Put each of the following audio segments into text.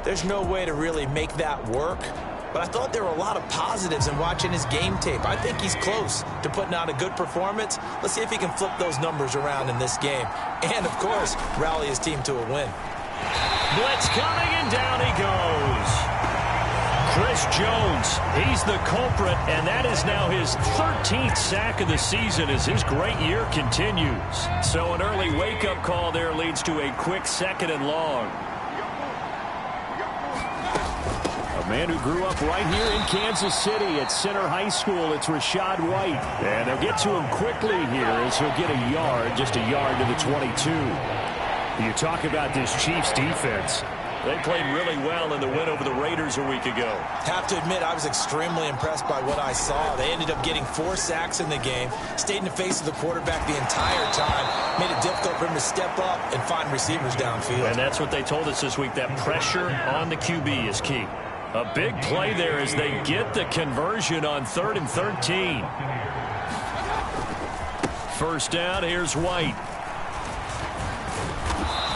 there's no way to really make that work. But I thought there were a lot of positives in watching his game tape. I think he's close to putting out a good performance. Let's see if he can flip those numbers around in this game. And, of course, rally his team to a win. Blitz coming, and down he goes. Chris Jones, he's the culprit, and that is now his 13th sack of the season as his great year continues. So an early wake-up call there leads to a quick 2nd and long. A man who grew up right here in Kansas City at Center High School, it's Rachaad White. And they'll get to him quickly here as he'll get a yard, just a yard to the 22. You talk about this Chiefs defense. They played really well in the win over the Raiders a week ago. Have to admit, I was extremely impressed by what I saw. They ended up getting 4 sacks in the game, stayed in the face of the quarterback the entire time, made it difficult for him to step up and find receivers downfield. And that's what they told us this week, that pressure on the QB is key. A big play there as they get the conversion on 3rd and 13. First down, here's White.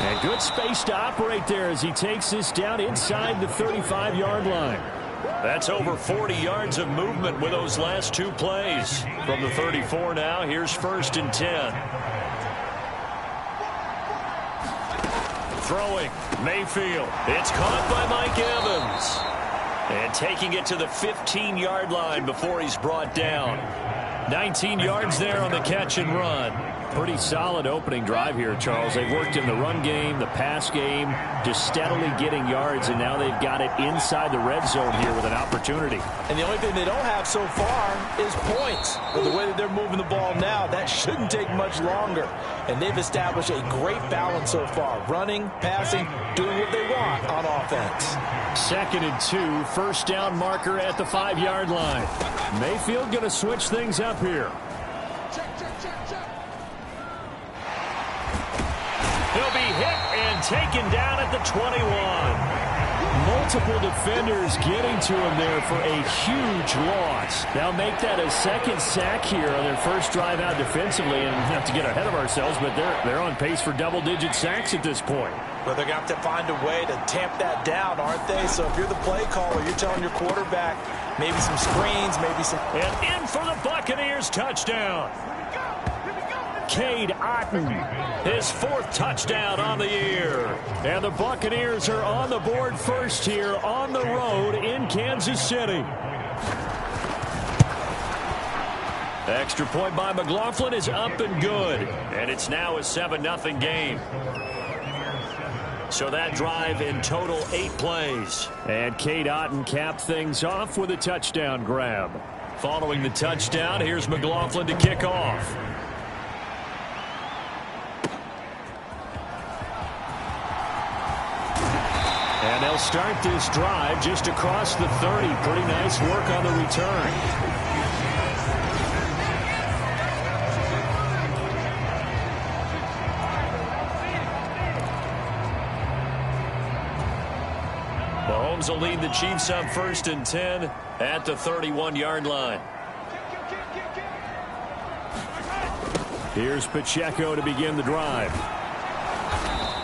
And good space to operate there as he takes this down inside the 35-yard line. That's over 40 yards of movement with those last 2 plays. From the 34 now, here's 1st and 10. Throwing, Mayfield. It's caught by Mike Evans. And taking it to the 15-yard line before he's brought down. 19 yards there on the catch and run. Pretty solid opening drive here, Charles. They've worked in the run game, the pass game, just steadily getting yards, and now they've got it inside the red zone here with an opportunity. And the only thing they don't have so far is points. With the way that they're moving the ball now, that shouldn't take much longer. And they've established a great balance so far. Running, passing, doing what they want on offense. 2nd and 2, first down marker at the 5-yard line. Mayfield going to switch things up here. He'll be hit and taken down at the 21. Multiple defenders getting to him there for a huge loss. Now make that a 2nd sack here on their first drive out defensively, and not to get ahead of ourselves, but they're on pace for double-digit sacks at this point. Well, they're going to have to find a way to tamp that down, aren't they? So if you're the play caller, you're telling your quarterback maybe some screens, maybe some... And in for the Buccaneers touchdown. Cade Otton, his 4th touchdown on the year. And the Buccaneers are on the board first here on the road in Kansas City. Extra point by McLaughlin is up and good. And it's now a 7-0 game. So that drive in total 8 plays. And Cade Otton capped things off with a touchdown grab. Following the touchdown, here's McLaughlin to kick off. And they'll start this drive just across the 30. Pretty nice work on the return. Mahomes will lead the Chiefs up 1st and 10 at the 31-yard line. Here's Pacheco to begin the drive.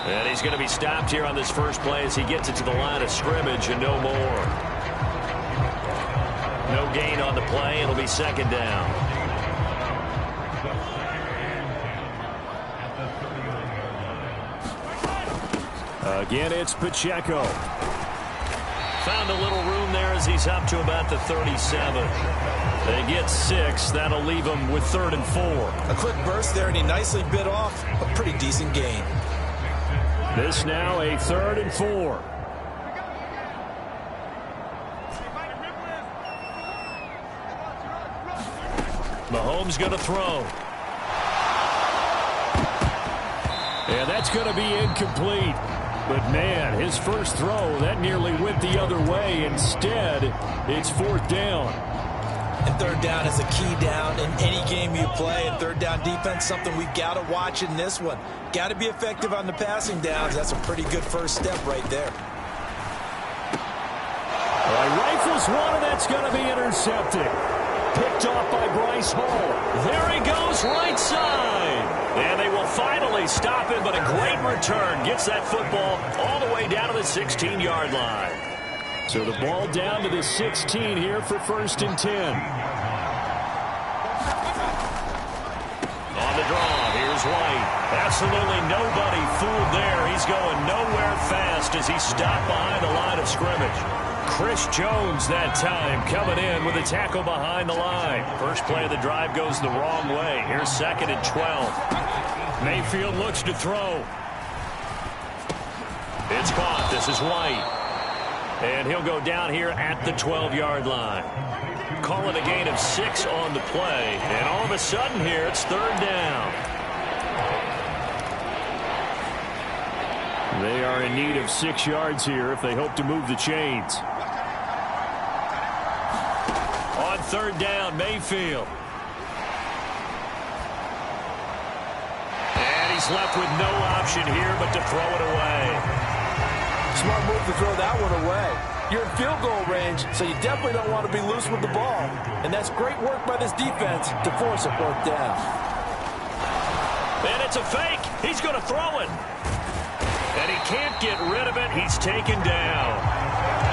And he's going to be stopped here on this first play as he gets it to the line of scrimmage and no more. No gain on the play. It'll be 2nd down. Again, it's Pacheco. Found a little room there as he's up to about the 37. They get 6. That'll leave him with 3rd and 4. A quick burst there, and he nicely bit off a pretty decent gain. This now a 3rd and 4. Mahomes going to throw. And that's going to be incomplete. But, man, his first throw, that nearly went the other way. Instead, it's 4th down. And 3rd down is a key down in any game you play. And 3rd down defense, something we got to watch in this one. Got to be effective on the passing downs. That's a pretty good first step right there. Rifles one, and that's going to be intercepted. Picked off by Bryce Hall. There he goes, right side. And they will finally stop him, but a great return. Gets that football all the way down to the 16-yard line. So the ball down to the 16 here for 1st and 10. On the draw, here's White. Absolutely nobody fooled there. He's going nowhere fast as he stopped behind the line of scrimmage. Chris Jones that time coming in with a tackle behind the line. First play of the drive goes the wrong way. Here's 2nd and 12. Mayfield looks to throw. It's caught. This is White. And he'll go down here at the 12-yard line. Call it a gain of 6 on the play. And all of a sudden here, it's 3rd down. They are in need of 6 yards here if they hope to move the chains. On 3rd down, Mayfield. And he's left with no option here but to throw it away. Smart move to throw that one away. You're in field goal range, so you definitely don't want to be loose with the ball. And that's great work by this defense to force a 4th down. And it's a fake. He's going to throw it. And he can't get rid of it. He's taken down.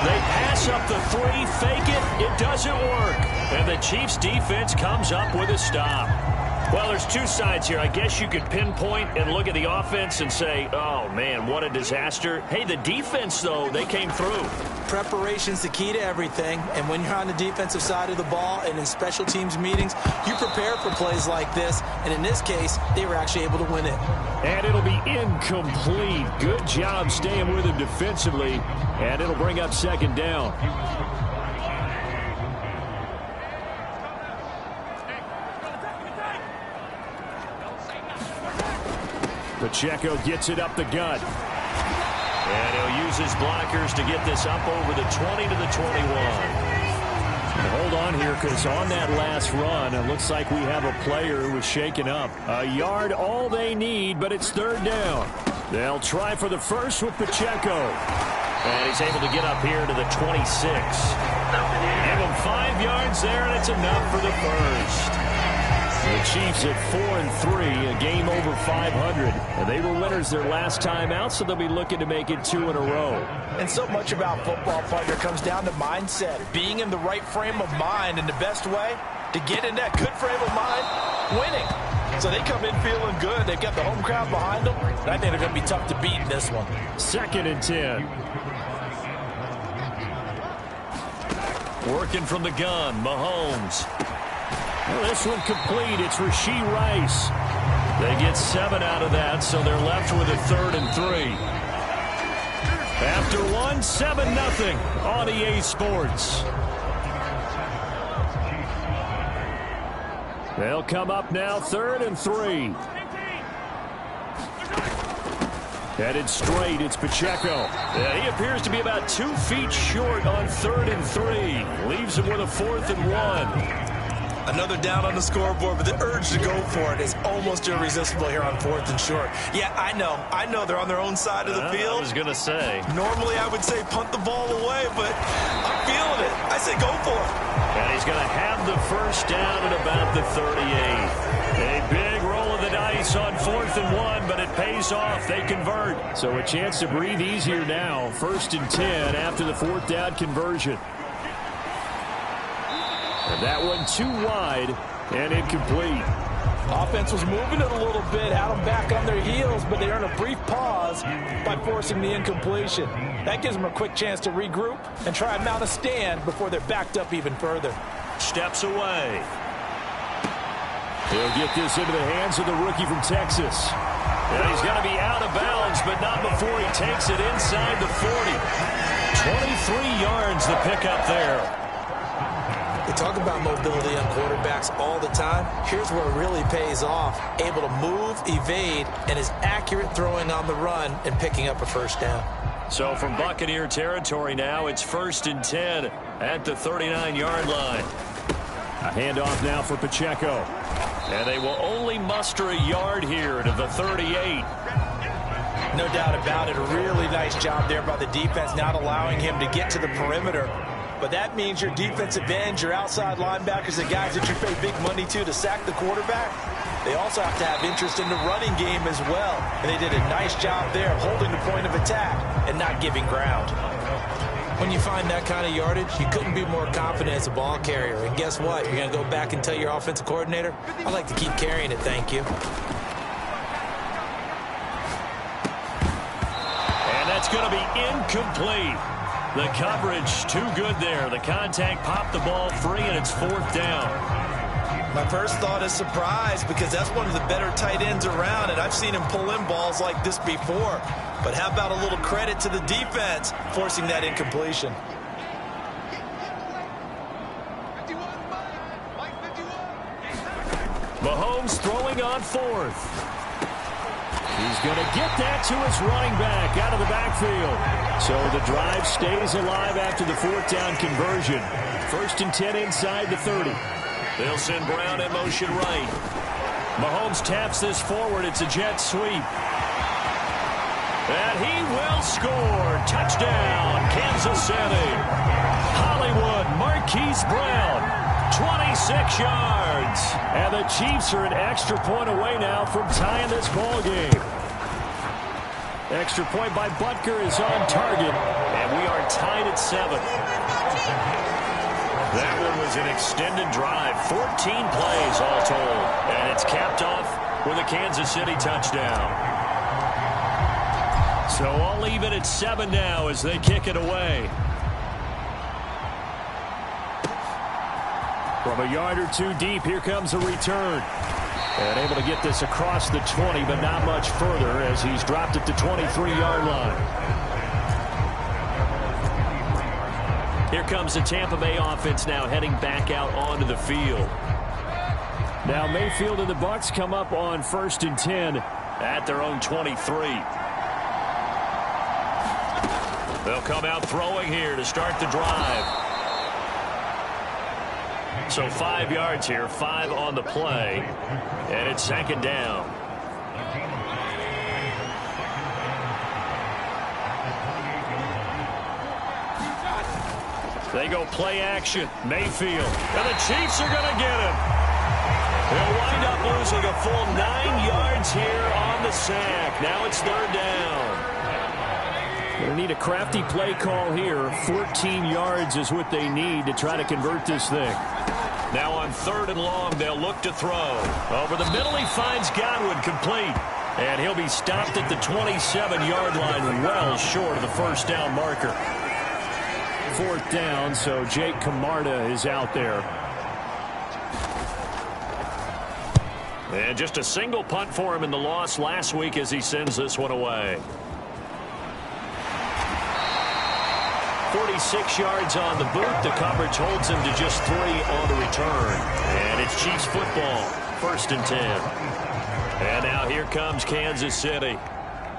They pass up the 3, fake it. It doesn't work. And the Chiefs defense comes up with a stop. Well, there's 2 sides here. I guess you could pinpoint and look at the offense and say, oh, man, what a disaster. Hey, the defense, though, they came through. Preparation's the key to everything, and when you're on the defensive side of the ball and in special teams meetings, you prepare for plays like this, and in this case, they were actually able to win it. And it'll be incomplete. Good job staying with him defensively, and it'll bring up 2nd down. Pacheco gets it up the gut. And he'll use his blockers to get this up over the 20 to the 21. Hold on here, because on that last run, it looks like we have a player who was shaken up. A yard, all they need, but it's 3rd down. They'll try for the first with Pacheco. And he's able to get up here to the 26. Give him 5 yards there, and it's enough for the first. The Chiefs at 4-3, a game over 500. And they were winners their last time out, so they'll be looking to make it 2 in a row. And so much about football, partner, comes down to mindset. Being in the right frame of mind, and the best way to get in that good frame of mind, winning. So they come in feeling good. They've got the home crowd behind them. And I think they're going to be tough to beat in this one. 2nd and 10. Working from the gun, Mahomes. Well, this one complete. It's Rashee Rice. They get 7 out of that, so they're left with a 3rd and 3. After 1, 7-0 on EA Sports. They'll come up now 3rd and 3. Headed straight, it's Pacheco. Yeah, he appears to be about 2 feet short on 3rd and 3. Leaves him with a 4th and 1. Another down on the scoreboard, but the urge to go for it is almost irresistible here on 4th and short. Yeah, I know they're on their own side of the field. I was going to say. Normally I would say punt the ball away, but I'm feeling it. I say go for it. And he's going to have the first down at about the 38. A big roll of the dice on 4th and 1, but it pays off. They convert. So a chance to breathe easier now. 1st and 10 after the 4th down conversion. And that one too wide and incomplete. Offense was moving it a little bit, had them back on their heels, but they earned a brief pause by forcing the incompletion. That gives them a quick chance to regroup and try and mount a stand before they're backed up even further. Steps away. He'll get this into the hands of the rookie from Texas. And he's going to be out of bounds, but not before he takes it inside the 40. 23 yards the pickup there. They talk about mobility on quarterbacks all the time. Here's where it really pays off. Able to move, evade, and is accurate throwing on the run and picking up a 1st down. So from Buccaneer territory now, it's 1st and 10 at the 39-yard line. A handoff now for Pacheco. And they will only muster a yard here to the 38. No doubt about it. A really nice job there by the defense, not allowing him to get to the perimeter. But that means your defensive ends, your outside linebackers, the guys that you pay big money to sack the quarterback, They also have to have interest in the running game as well. And they did a nice job there of holding the point of attack and not giving ground. When you find that kind of yardage, you couldn't be more confident as a ball carrier. And guess what? You're going to go back and tell your offensive coordinator, I'd like to keep carrying it, thank you. And that's going to be incomplete. The coverage too good there. The contact popped the ball free, and it's 4th down. My first thought is surprise, because that's one of the better tight ends around, and I've seen him pull in balls like this before. But how about a little credit to the defense forcing that incompletion? Mahomes throwing on 4th. He's going to get that to his running back out of the backfield. So the drive stays alive after the 4th down conversion. 1st and 10 inside the 30. They'll send Brown in motion right. Mahomes taps this forward. It's a jet sweep. And he will score. Touchdown, Kansas City. Hollywood Marquise Brown, 26 yards. And the Chiefs are an extra point away now from tying this ball game. Extra point by Butker is on target. And we are tied at 7. That one was an extended drive. 14 plays all told. And it's capped off with a Kansas City touchdown. So I'll leave it at 7 now as they kick it away. From a yard or two deep, here comes a return. And able to get this across the 20, but not much further as he's dropped it to 23-yard line. Here comes the Tampa Bay offense now heading back out onto the field. Now Mayfield and the Bucs come up on 1st and 10 at their own 23. They'll come out throwing here to start the drive. So 5 yards here, 5 on the play, and it's 2nd down. They go play action. Mayfield. And the Chiefs are going to get him. They'll wind up losing a full 9 yards here on the sack. Now it's 3rd down. They need a crafty play call here. 14 yards is what they need to try to convert this thing. Now on 3rd and long, they'll look to throw. Over the middle, he finds Godwin complete. And he'll be stopped at the 27-yard line, well short of the 1st down marker. 4th down, so Jake Camarda is out there. And just a single punt for him in the loss last week as he sends this one away. 46 yards on the boot. The coverage holds him to just 3 on the return. And it's Chiefs football. 1st and 10. And now here comes Kansas City.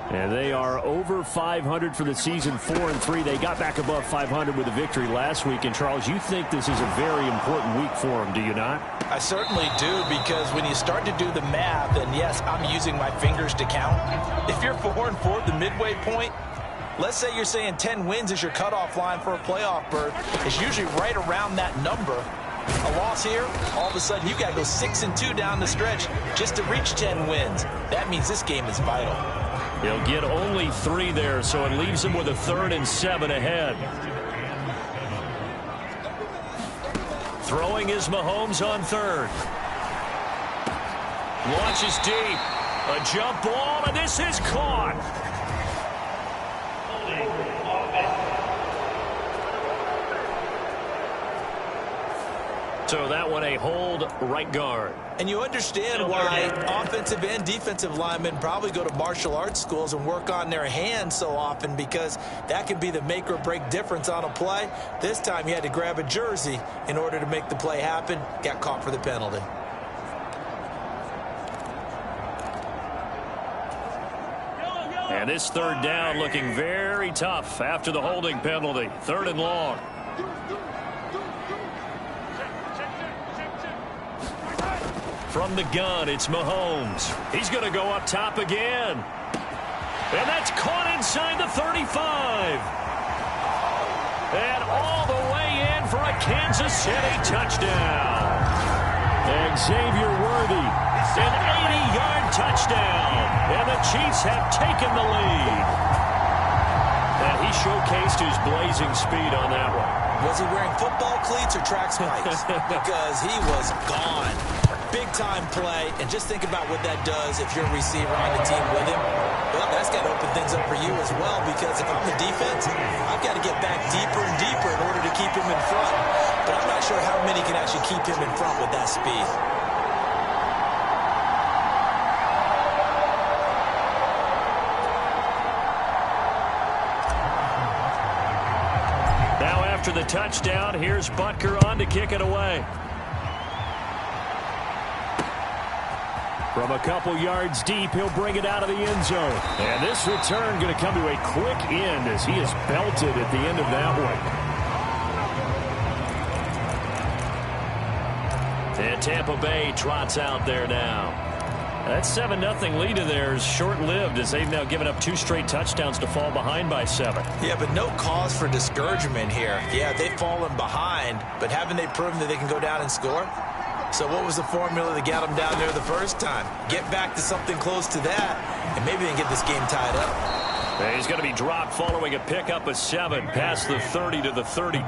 And they are over 500 for the season, 4-3. They got back above 500 with a victory last week. And, Charles, you think this is a very important week for them, do you not? I certainly do, because when you start to do the math, and yes, I'm using my fingers to count. If you're 4-4 at the midway point, let's say you're saying 10 wins is your cutoff line for a playoff berth. It's usually right around that number. A loss here, all of a sudden you got to go 6-2 down the stretch just to reach 10 wins. That means this game is vital. He'll get only 3 there, so it leaves him with a 3rd and 7 ahead. Throwing is Mahomes on 3rd. Launches deep. A jump ball, and this is caught. So that one a hold right guard. And you understand why offensive and defensive linemen probably go to martial arts schools and work on their hands so often, because that can be the make or break difference on a play. This time he had to grab a jersey in order to make the play happen. Got caught for the penalty. And this 3rd down looking very tough after the holding penalty. 3rd and long. From the gun, it's Mahomes. He's going to go up top again. And that's caught inside the 35. And all the way in for a Kansas City touchdown. And Xavier Worthy An 80-yard touchdown. And the Chiefs have taken the lead. And he showcased his blazing speed on that one. Was he wearing football cleats or track spikes? Because he was gone. Big-time play, and just think about what that does if you're a receiver on the team with him. Well, that's got to open things up for you as well, because if I'm the defense, I've got to get back deeper and deeper in order to keep him in front. But I'm not sure how many can actually keep him in front with that speed. Now after the touchdown, here's Butker on to kick it away. From a couple yards deep, he'll bring it out of the end zone. And this return going to come to a quick end as he is belted at the end of that one. And Tampa Bay trots out there now. That 7-0 lead of theirs short-lived as they've now given up 2 straight touchdowns to fall behind by 7. Yeah, but no cause for discouragement here. Yeah, they've fallen behind, but haven't they proven that they can go down and score? So what was the formula that got them down there the first time? Get back to something close to that, and maybe they can get this game tied up. He's going to be dropped following a pickup of 7 past the 30 to the 32.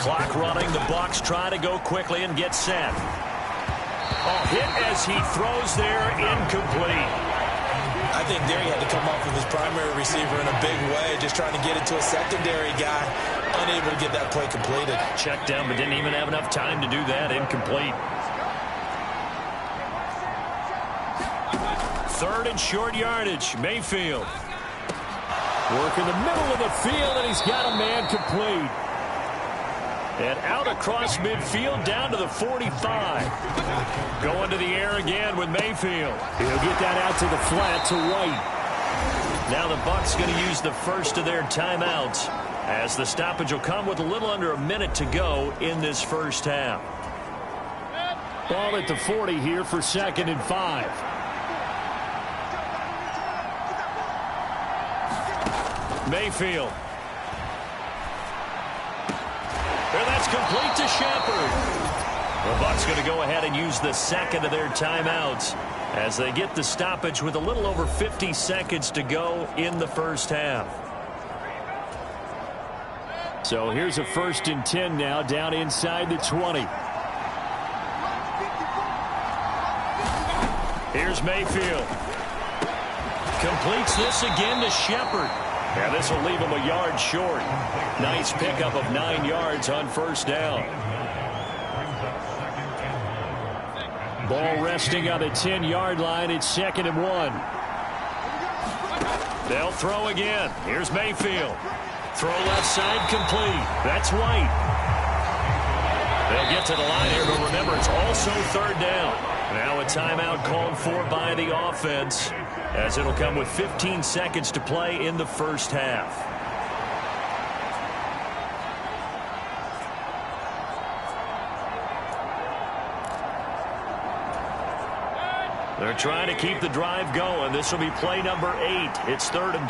Clock running. The Bucs try to go quickly and get set. Oh, hit as he throws there, incomplete. I think there he had to come off with his primary receiver in a big way, just trying to get it to a secondary guy. Unable to get that play completed. Checked down, but didn't even have enough time to do that. Incomplete. 3rd and short yardage. Mayfield. Work in the middle of the field, and he's got a man complete. And out across midfield, down to the 45. Going to the air again with Mayfield. He'll get that out to the flat to White. Now the Bucs going to use the first of their timeouts, as the stoppage will come with a little under a minute to go in this first half. Ball at the 40 here for 2nd and 5. Mayfield. And that's complete to Shepard. The Bucs going to go ahead and use the second of their timeouts as they get the stoppage with a little over 50 seconds to go in the first half. So here's a 1st and 10 now, down inside the 20. Here's Mayfield. Completes this again to Shepard. And this will leave him a yard short. Nice pickup of 9 yards on 1st down. Ball resting on the 10-yard line. It's 2nd and 1. They'll throw again. Here's Mayfield. Throw left side complete. That's White. They'll get to the line here, but remember, it's also 3rd down. Now a timeout called for by the offense, as it'll come with 15 seconds to play in the first half. They're trying to keep the drive going. This will be play number 8. It's 3rd and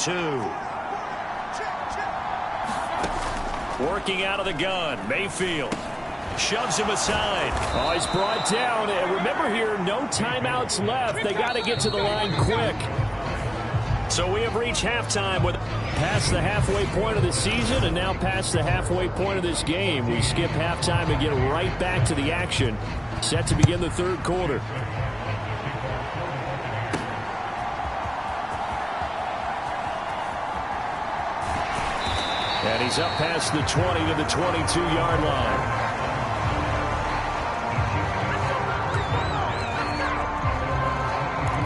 2. Working out of the gun, Mayfield shoves him aside. Oh, he's brought down. And remember here, no timeouts left. They got to get to the line quick. So we have reached halftime with past the halfway point of the season and now past the halfway point of this game. We skip halftime and get right back to the action. Set to begin the 3rd quarter. And he's up past the 20 to the 22-yard line.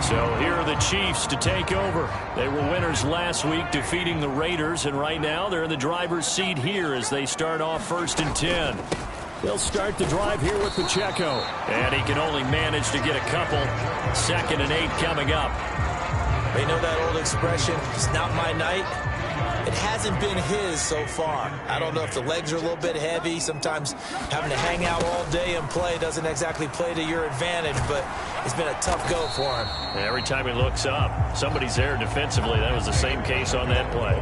So here are the Chiefs to take over. They were winners last week, defeating the Raiders, and right now they're in the driver's seat here as they start off 1st and 10. They'll start the drive here with Pacheco. And he can only manage to get a couple. 2nd and 8 coming up. They know that old expression, it's not my night. It hasn't been his so far. I don't know if the legs are a little bit heavy. Sometimes having to hang out all day and play doesn't exactly play to your advantage, but it's been a tough go for him. Every time he looks up, somebody's there defensively. That was the same case on that play.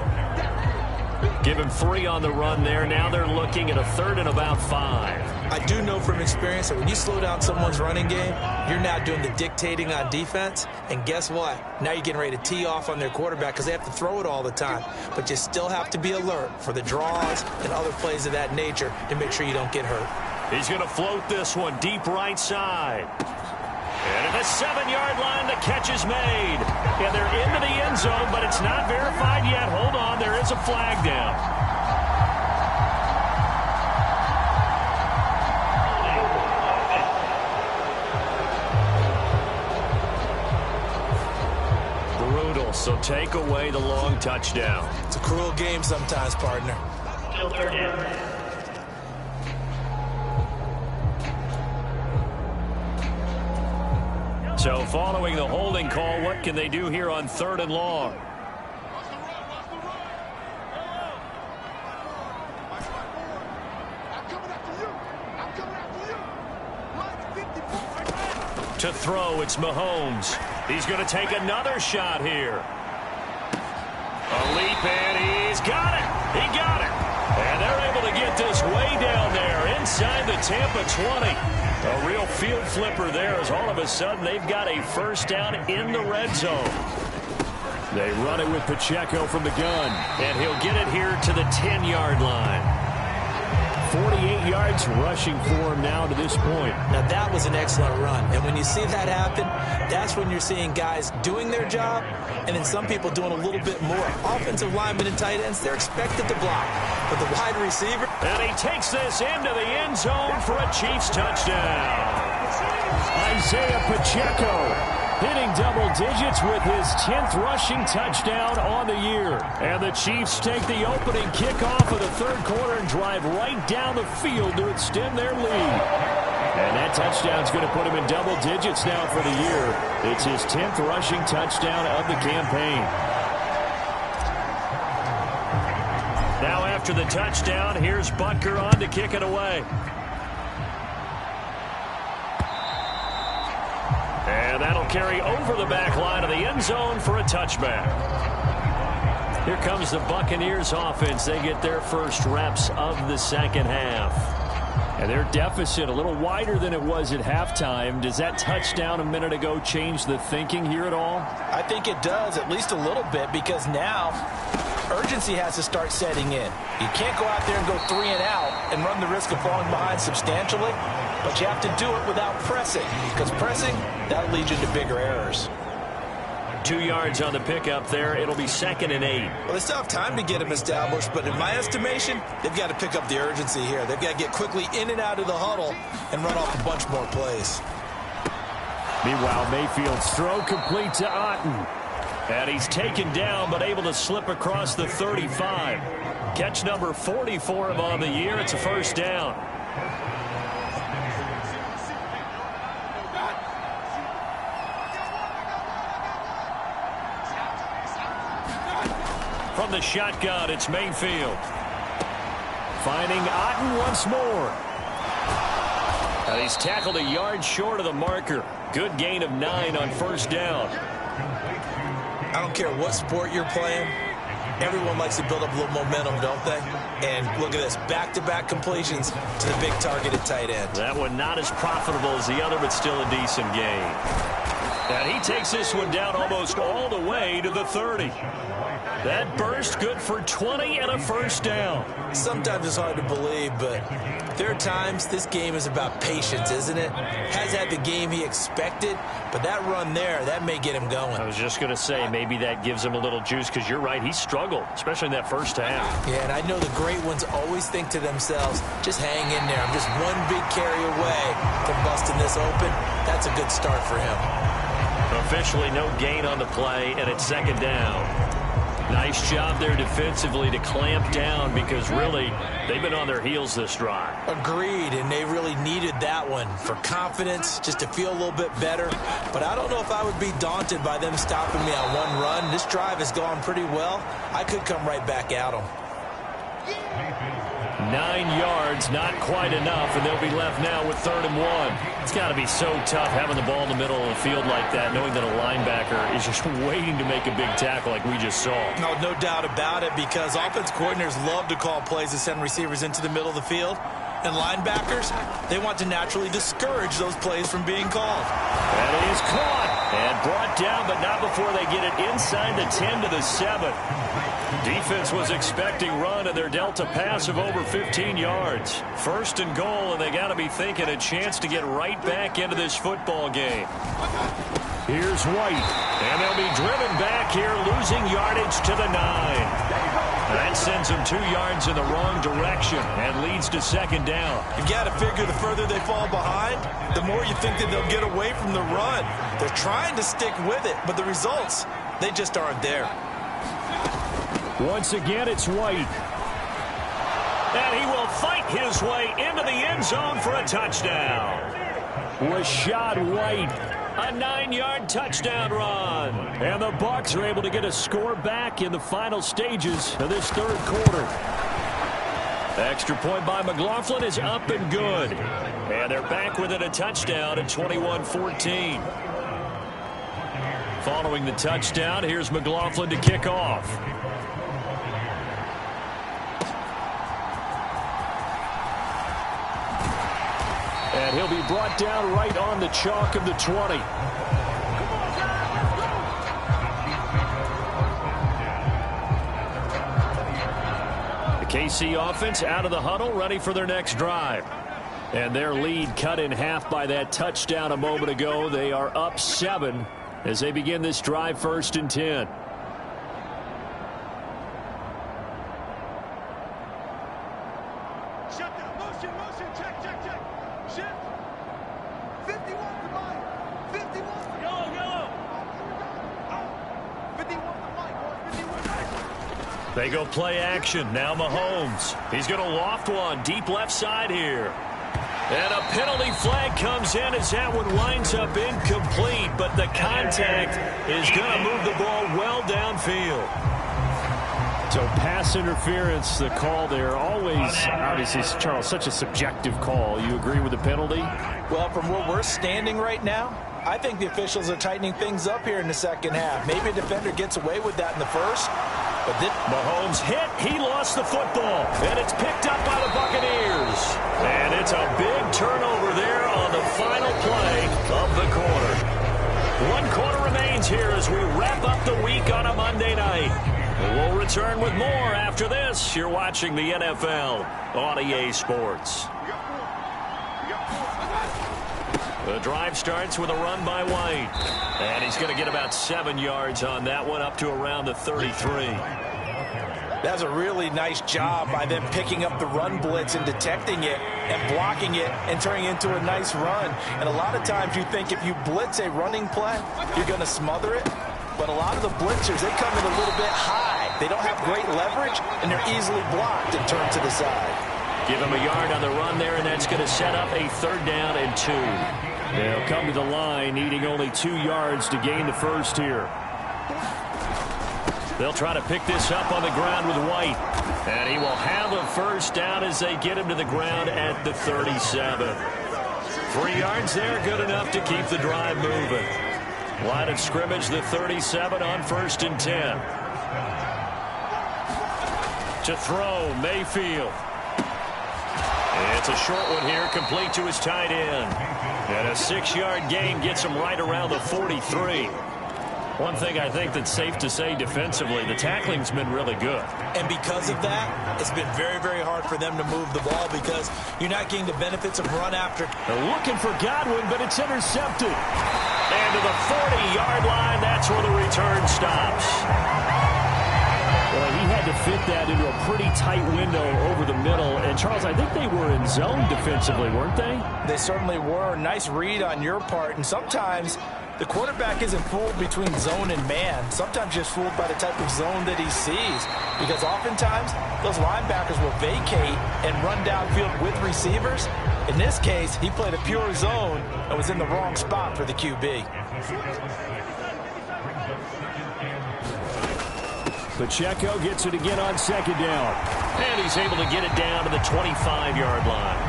Give him 3 on the run there. Now they're looking at a 3rd and about 5. I do know from experience that when you slow down someone's running game, you're now doing the dictating on defense. And guess what? Now you're getting ready to tee off on their quarterback because they have to throw it all the time. But you still have to be alert for the draws and other plays of that nature to make sure you don't get hurt. He's going to float this one deep right side. And at the 7-yard line, the catch is made. And they're into the end zone, but it's not verified yet. Hold on, there is a flag down. Brutal, so take away the long touchdown. It's a cruel game sometimes, partner. Still 3rd down. So following the holding call, what can they do here on 3rd and long? To throw, it's Mahomes. He's going to take another shot here. A leap, and he's got it. He got it. And they're able to get this way down there inside the Tampa 20. A real field flipper there as all of a sudden they've got a 1st down in the red zone. They run it with Pacheco from the gun, and he'll get it here to the 10-yard line. 48 yards rushing for him now to this point. Now, that was an excellent run. And when you see that happen, that's when you're seeing guys doing their job and then some people doing a little bit more. Offensive linemen and tight ends, they're expected to block. But the wide receiver... And he takes this into the end zone for a Chiefs touchdown. Isaiah Pacheco hitting double digits with his 10th rushing touchdown on the year. And the Chiefs take the opening kickoff of the 3rd quarter and drive right down the field to extend their lead. And that touchdown's going to put him in double digits now for the year. It's his 10th rushing touchdown of the campaign. Now after the touchdown, here's Butker on to kick it away. And that'll carry over the back line of the end zone for a touchback. Here comes the Buccaneers offense. They get their first reps of the 2nd half. And their deficit a little wider than it was at halftime. Does that touchdown a minute ago change the thinking here at all? I think it does, at least a little bit, because now urgency has to start setting in. You can't go out there and go 3 and out and run the risk of falling behind substantially, but you have to do it without pressing, because pressing, that'll lead you to bigger errors. 2 yards on the pickup there. It'll be 2nd and 8. Well, they still have time to get them established, but in my estimation, they've got to pick up the urgency here. They've got to get quickly in and out of the huddle and run off a bunch more plays. Meanwhile, Mayfield's throw complete to Otten. And he's taken down, but able to slip across the 35. Catch number 44 of on the year. It's a 1st down. From the shotgun, it's Mayfield. Finding Otten once more. And he's tackled a yard short of the marker. Good gain of 9 on 1st down. I don't care what sport you're playing. Everyone likes to build up a little momentum, don't they? And look at this, back-to-back completions to the big targeted tight end. That one not as profitable as the other, but still a decent gain. And he takes this one down almost all the way to the 30. That burst good for 20 and a 1st down. Sometimes it's hard to believe, but there are times this game is about patience, isn't it? Has had the game he expected, but that run there, that may get him going. I was just going to say, maybe that gives him a little juice, because you're right, he struggled, especially in that 1st half. Yeah, and I know the great ones always think to themselves, just hang in there. I'm just one big carry away from busting this open. That's a good start for him. Officially no gain on the play, and it's 2nd down. Nice job there defensively to clamp down, because really they've been on their heels this drive. Agreed, and they really needed that one for confidence, just to feel a little bit better. But I don't know if I would be daunted by them stopping me on one run. This drive has gone pretty well. I could come right back at them. 9 yards, not quite enough, and they'll be left now with 3rd and 1. It's got to be so tough having the ball in the middle of the field like that, knowing that a linebacker is just waiting to make a big tackle like we just saw. No doubt about it, because offense coordinators love to call plays to send receivers into the middle of the field. And linebackers, they want to naturally discourage those plays from being called. That is caught and brought down, but not before they get it inside the 10 to the 7. Defense was expecting run, and they're dealt a pass of over 15 yards. 1st and goal, and they got to be thinking a chance to get right back into this football game. Here's White. And they'll be driven back here, losing yardage to the 9. That sends them 2 yards in the wrong direction and leads to 2nd down. You've got to figure the further they fall behind, the more you think that they'll get away from the run. They're trying to stick with it, but the results, they just aren't there. Once again, it's White. And he will fight his way into the end zone for a touchdown. Rashad White. A 9-yard touchdown run. And the Bucs are able to get a score back in the final stages of this 3rd quarter. Extra point by McLaughlin is up and good. And they're back within a touchdown at 21-14. Following the touchdown, here's McLaughlin to kick off. And he'll be brought down right on the chalk of the 20. The KC offense out of the huddle, ready for their next drive. And their lead cut in half by that touchdown a moment ago. They are up 7 as they begin this drive, 1st and 10. They go play action. Now Mahomes. He's going to loft one deep left side here. And a penalty flag comes in as that one winds up incomplete, but the contact is going to move the ball well downfield. So pass interference, the call there. Always, obviously, Charles, such a subjective call. You agree with the penalty? Well, from where we're standing right now, I think the officials are tightening things up here in the 2nd half. Maybe a defender gets away with that in the 1st. But then Mahomes hit. He lost the football. And it's picked up by the Buccaneers. And it's a big turnover there on the final play of the quarter. 1 quarter remains here as we wrap up the week on a Monday night. We'll return with more after this. You're watching the NFL on EA Sports. The drive starts with a run by White. And he's going to get about 7 yards on that one, up to around the 33. That's a really nice job by them picking up the run blitz and detecting it and blocking it and turning it into a nice run. And a lot of times you think if you blitz a running play, you're going to smother it. But a lot of the blitzers, they come in a little bit high. They don't have great leverage, and they're easily blocked and turned to the side. Give him a yard on the run there, and that's going to set up a 3rd down and 2. They'll come to the line, needing only 2 yards to gain the 1st here. They'll try to pick this up on the ground with White. And he will have a 1st down as they get him to the ground at the 37. 3 yards there, good enough to keep the drive moving. Line of scrimmage, the 37 on 1st and 10. To throw, Mayfield. It's a short one here, complete to his tight end. And a 6-yard gain gets him right around the 43. One thing I think that's safe to say defensively, the tackling's been really good. And because of that, it's been very, very hard for them to move the ball because you're not getting the benefits of run after. They're looking for Godwin, but it's intercepted. And to the 40-yard line, that's where the return stops. Well, he had to fit that into a pretty tight window over the middle. And, Charles, I think they were in zone defensively, weren't they? They certainly were. Nice read on your part. And sometimes the quarterback isn't fooled between zone and man. Sometimes just fooled by the type of zone that he sees. Because oftentimes, those linebackers will vacate and run downfield with receivers. In this case, he played a pure zone and was in the wrong spot for the QB. Pacheco gets it again on second down. And he's able to get it down to the 25-yard line.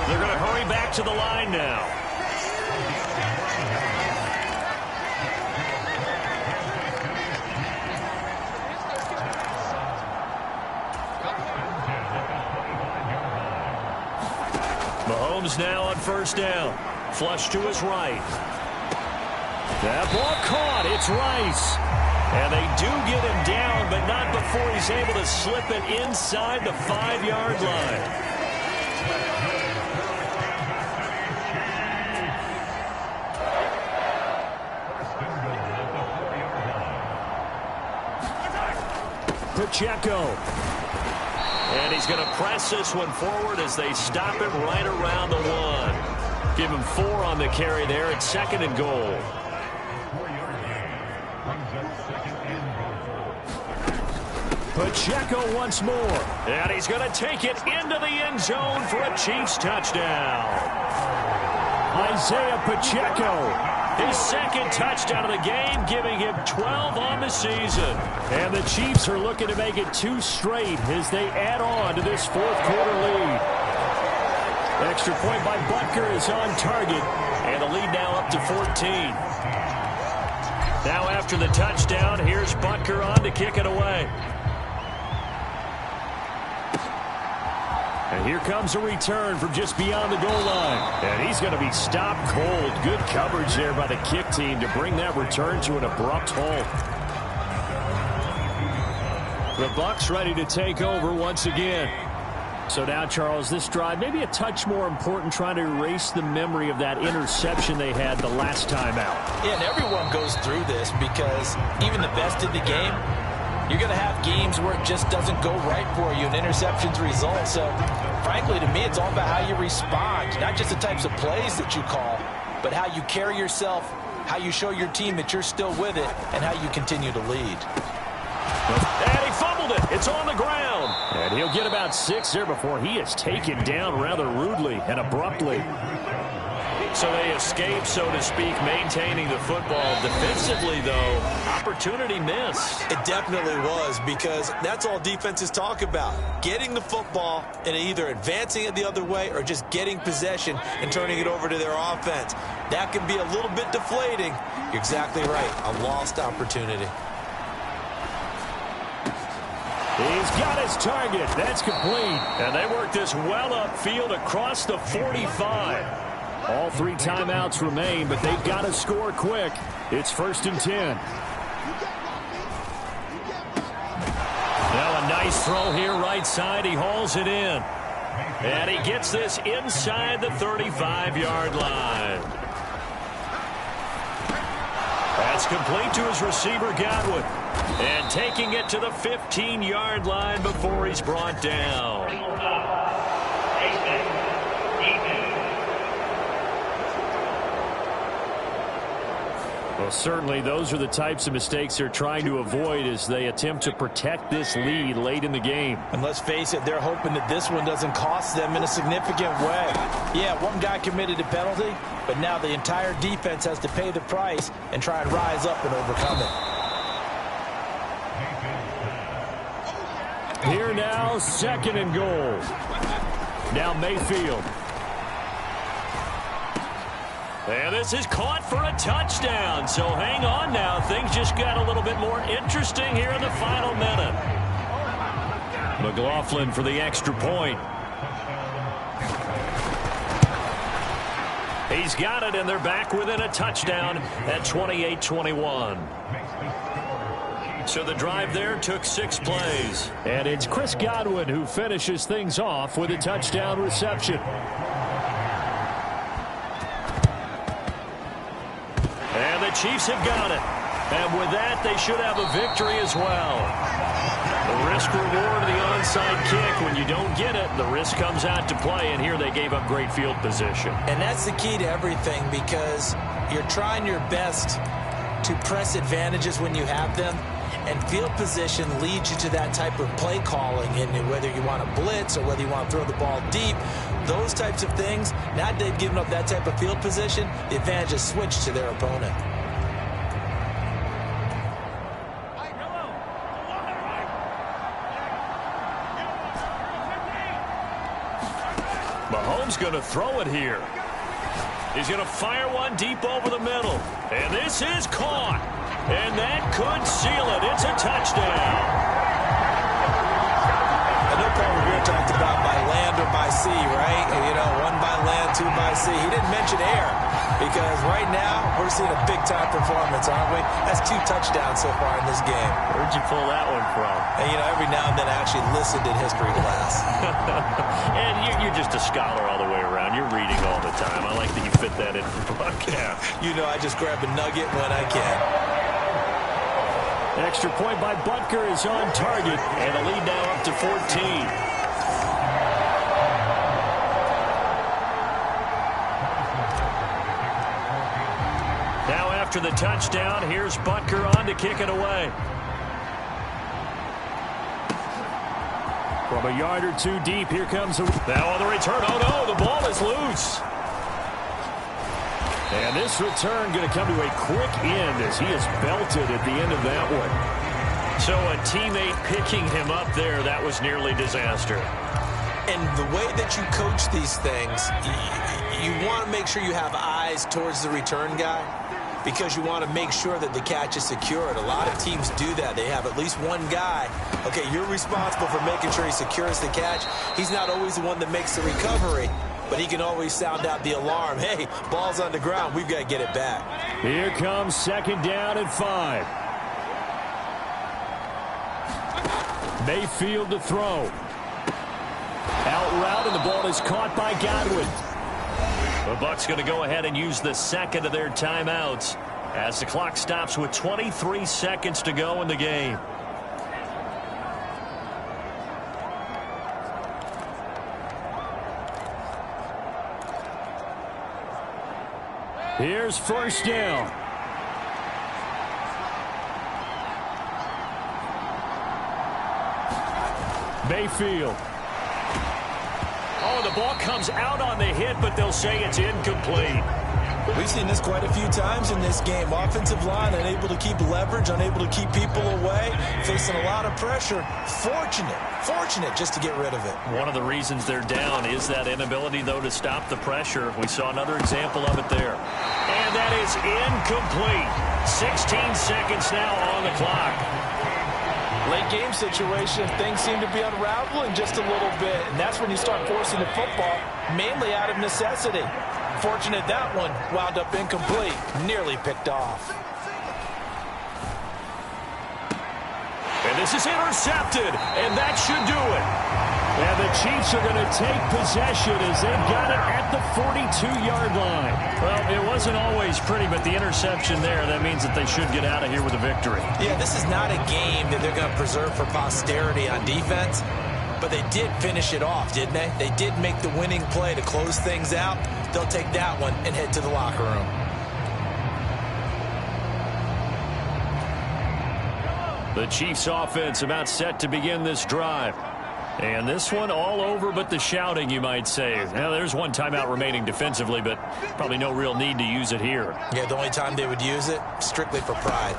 They're going to hurry back to the line now. Mahomes now on first down. Flush to his right. That ball caught. It's Rice. And they do get him down, but not before he's able to slip it inside the 5-yard line. Pacheco. And he's going to press this one forward as they stop it right around the 1. Give him 4 on the carry there. It's 2nd and goal. Pacheco once more. And he's going to take it into the end zone for a Chiefs touchdown. Isaiah Pacheco. His 2nd touchdown of the game, giving him 12 on the season. And the Chiefs are looking to make it 2 straight as they add on to this 4th quarter lead. Extra point by Butker is on target. And the lead now up to 14. Now after the touchdown, here's Butker on to kick it away. And here comes a return from just beyond the goal line. And he's going to be stopped cold. Good coverage there by the kick team to bring that return to an abrupt halt. The Bucs ready to take over once again. So now, Charles, this drive maybe a touch more important, trying to erase the memory of that interception they had the last time out. Yeah, and everyone goes through this because even the best in the game, you're going to have games where it just doesn't go right for you and interceptions result. So, frankly, to me, it's all about how you respond, not just the types of plays that you call, but how you carry yourself, how you show your team that you're still with it, and how you continue to lead. And he fumbled it. It's on the ground. And he'll get about 6 there before he is taken down rather rudely and abruptly. So they escape, so to speak, maintaining the football. Defensively, though, opportunity missed. It definitely was, because that's all defenses talk about. Getting the football and either advancing it the other way or just getting possession and turning it over to their offense. That can be a little bit deflating. You're exactly right. A lost opportunity. He's got his target. That's complete. And they work this well upfield across the 45. All 3 timeouts remain, but they've got to score quick. It's 1st and 10. Now a nice throw here right side. He hauls it in. And he gets this inside the 35-yard line. That's complete to his receiver, Godwin. And taking it to the 15-yard line before he's brought down. Well, certainly those are the types of mistakes they're trying to avoid as they attempt to protect this lead late in the game. And let's face it, they're hoping that this one doesn't cost them in a significant way. Yeah, one guy committed a penalty, but now the entire defense has to pay the price and try and rise up and overcome it. Here now, 2nd and goal. Now Mayfield. And this is caught for a touchdown. So hang on now. Things just got a little bit more interesting here in the final minute. McLaughlin for the extra point. He's got it, and they're back within a touchdown at 28-21. So the drive there took 6 plays. And it's Chris Godwin who finishes things off with a touchdown reception. And the Chiefs have got it. And with that, they should have a victory as well. The risk reward of the onside kick. When you don't get it, the risk comes out to play. And here they gave up great field position. And that's the key to everything, because you're trying your best to press advantages when you have them. And field position leads you to that type of play calling, and whether you want to blitz or whether you want to throw the ball deep, those types of things. Now that they've given up that type of field position, the advantage is switched to their opponent. Mahomes going to throw it here. He's going to fire one deep over the middle. And this is caught. And that could seal it. It's a touchdown. I know Paul Revere talked about by land or by sea, right? You know, one by land, two by sea. He didn't mention air because right now we're seeing a big-time performance, aren't we? That's 2 touchdowns so far in this game. Where'd you pull that one from? And, you know, every now and then I actually listened in history class. And you're just a scholar all the way around. You're reading all the time. I like that you fit that in for broadcast. You know, I just grab a nugget when I can. Extra point by Butker is on target, And a lead now up to 14. Now after the touchdown, here's Butker on to kick it away. from a yard or 2 deep. Here comes a... Now on the return. Oh, no, the ball is loose. And this return going to come to a quick end as he is belted at the end of that one. So a teammate picking him up there, that was nearly disaster. And the way that you coach these things, you want to make sure you have eyes towards the return guy because you want to make sure that the catch is secured. A lot of teams do that. They have at least one guy. Okay, you're responsible for making sure he secures the catch. He's not always the one that makes the recovery, but he can always sound out the alarm. Hey, ball's on the ground. We've got to get it back. Here comes 2nd down and 5. Mayfield to throw. Out route, and the ball is caught by Godwin. The Bucs going to go ahead and use the second of their timeouts as the clock stops with 23 seconds to go in the game. Here's 1st down. Mayfield. Oh, the ball comes out on the hit, but they'll say it's incomplete. We've seen this quite a few times in this game. Offensive line unable to keep leverage, unable to keep people away, facing a lot of pressure. Fortunate just to get rid of it. One of the reasons they're down is that inability, though, to stop the pressure. We saw another example of it there. And that is incomplete. 16 seconds now on the clock. Late game situation, things seem to be unraveling just a little bit, and that's when you start forcing the football, mainly out of necessity. Fortunate that one wound up incomplete, nearly picked off. And this is intercepted, and that should do it. And the Chiefs are going to take possession as they've got it at the 42-yard line. Well, it wasn't always pretty, but the interception there, that means that they should get out of here with a victory. Yeah, this is not a game that they're going to preserve for posterity on defense, but they did finish it off, didn't they? They did make the winning play to close things out. They'll take that one and head to the locker room. The Chiefs offense about set to begin this drive. And this one all over but the shouting, you might say. Now, there's one timeout remaining defensively, but probably no real need to use it here. Yeah, the only time they would use it, strictly for pride.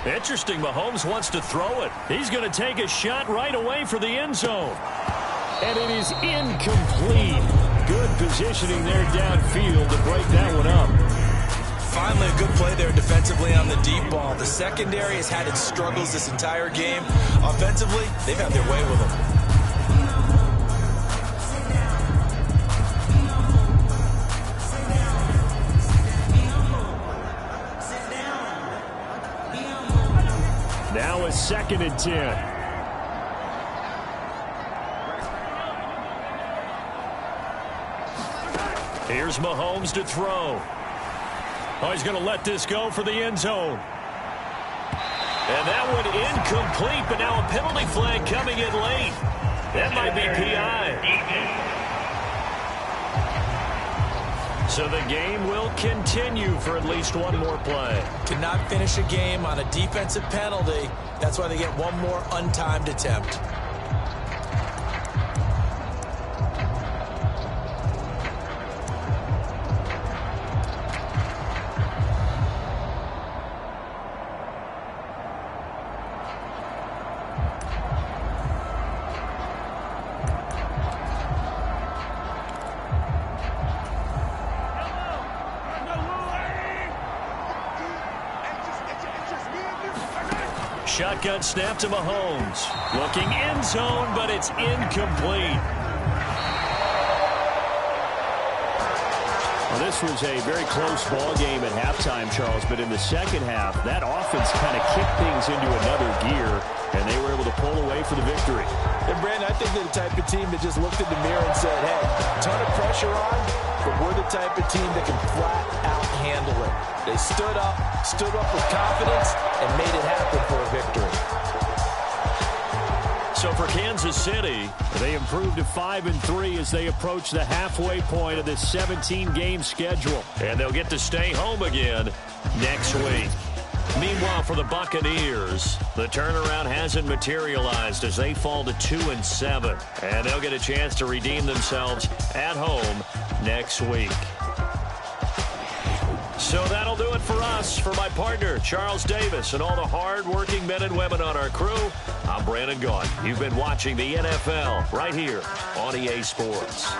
Interesting, Mahomes wants to throw it. He's going to take a shot right away for the end zone. And it is incomplete. Good positioning there downfield to break that one up. Finally, a good play there defensively on the deep ball. The secondary has had its struggles this entire game. Offensively, they've had their way with them. Now a 2nd and 10. Here's Mahomes to throw. Oh, he's going to let this go for the end zone. And that one incomplete, but now a penalty flag coming in late. That might be PI. So the game will continue for at least one more play. Cannot finish a game on a defensive penalty. That's why they get one more untimed attempt. shotgun snap to Mahomes. Looking end zone, but it's incomplete. Well, this was a very close ball game at halftime, Charles, but in the second half, that offense kind of kicked things into another gear, and they were able to pull away for the victory. And, Brandon, I think they're the type of team that just looked in the mirror and said, hey, ton of pressure on, but we're the type of team that can flat out handle it. They stood up with confidence, and made it happen for a victory. So for Kansas City, they improved to 5-3 as they approach the halfway point of this 17-game schedule. and they'll get to stay home again next week. Meanwhile, for the Buccaneers, the turnaround hasn't materialized as they fall to 2-7, and they'll get a chance to redeem themselves at home next week. So that'll do it for us. For my partner, Charles Davis, and all the hard-working men and women on our crew, I'm Brandon Gaudin. You've been watching the NFL right here on EA Sports.